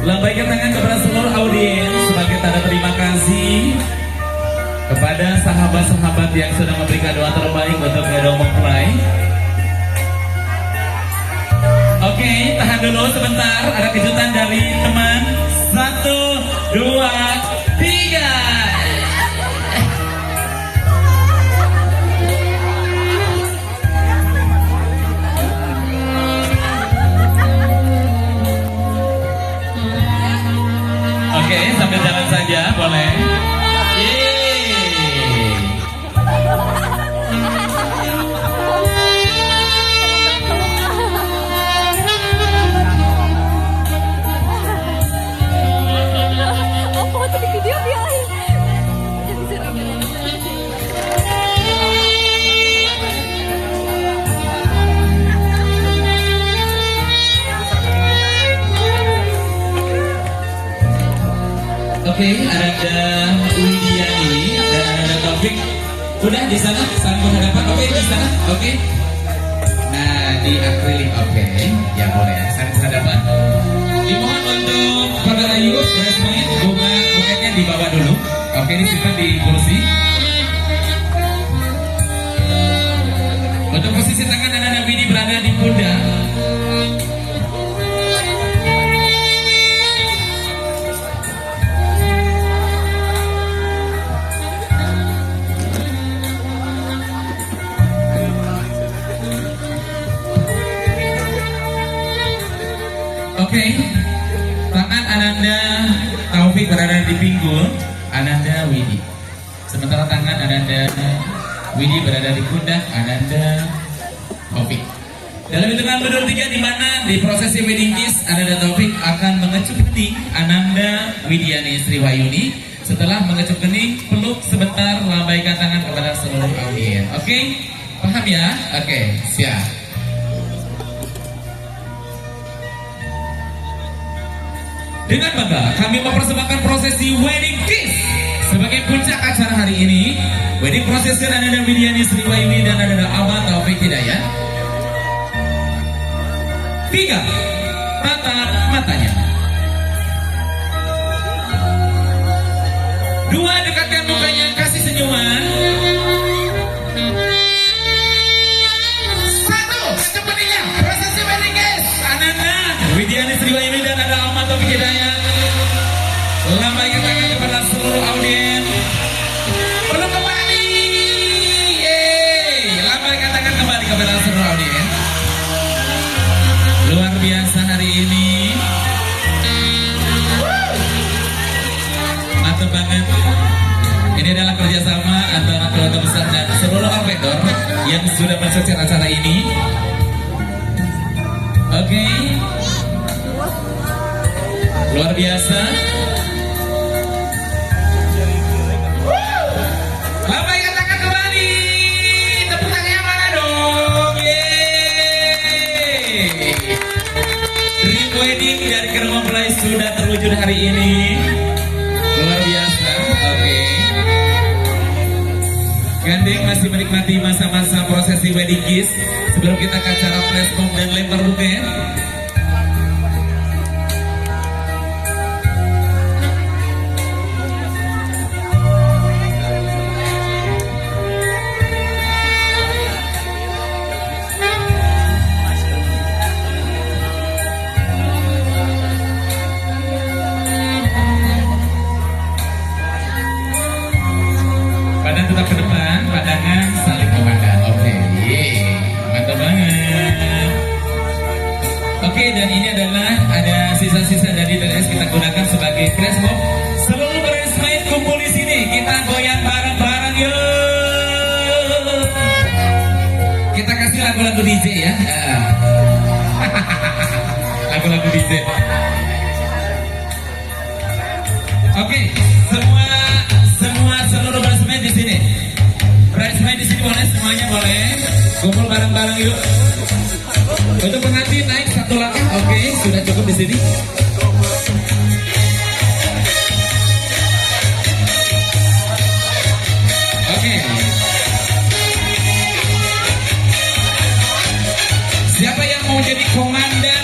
Lambaikan tangan kepada seluruh audiens sebagai tanda terima kasih kepada sahabat-sahabat yang sudah memberikan doa terbaik untuk Edo Mempelai. Oke, tahan dulu sebentar, ada kejutan dari teman. 1, 2, 3. Oke, sambil jalan saja boleh. Oke, ada Widiani dan ada Taufik. Udah di sana, saling berhadapan. Oke, di sana. Oke. Nah, di akrilik. Oke, ya boleh. Saling berhadapan. Dimohon untuk Pak Ayu, resmen buketnya dibawa dulu. Oke, disimpan di kursi. Untuk posisi tangan anak-anak Widi berada di pundak. Oke, tangan Ananda Taufik berada di pinggul Ananda Widi. Sementara tangan Ananda Widi berada di pundak Ananda Taufik. Dalam hitungan mundur 3 di mana di prosesi wedding kiss Ananda Taufik akan mengecup kening Ananda Widiani Sriwayuni. Setelah mengecup kening, peluk sebentar, lambaikan tangan kepada seluruh audiens. Oke, paham ya? Oke, siap. Dengan bangga kami mempersembahkan prosesi wedding kiss sebagai puncak acara hari ini. Wedding prosesi Ananda Widiani Sriwayuni dan Ananda Abah Taufik Hidayat. 3. Tatap matanya. 2. Dekatkan mukanya, kasih senyuman. 1. Secepatnya prosesi wedding kiss Ananda Widiani Sriwayuni dan Ananda Abah Taufik Hidayat. Lambaikan tangan kepada seluruh audiens. Peluk kembali. Yeay. Lambaikan tangan kembali kepada seluruh audiens. Luar biasa hari ini. Mantap banget. Ini adalah kerjasama antara keluarga besar dan seluruh vendor yang sudah mensukses acara ini. Oke. Luar biasa. Lambaikan tangan kembali. Tepuk tangannya mana dong? Yeay. Dream wedding dari Edo Mempelai sudah terwujud hari ini. Luar biasa. Oke. Gandeng masih menikmati masa-masa prosesi wedding kiss sebelum kita ke acara flash mob dan lempar buket. Pandang tetap ke depan, pandangan saling memandang. Oke, mantap banget. Oke, dan ini adalah ada sisa-sisa dari dress kita gunakan sebagai flash mob. Seluruh bridesmaid kumpul di sini, kita goyang bareng-bareng yuk. Kita kasih lagu-lagu DJ ya. Lagu-lagu DJ. Oke, seluruh bridesmaid di sini. Bridesmaid di sini boleh, semuanya boleh. Kumpul bareng-bareng yuk. Untuk pengantin naik 1 langkah. Oke, sudah cukup di sini. Oke. Siapa yang mau jadi komandan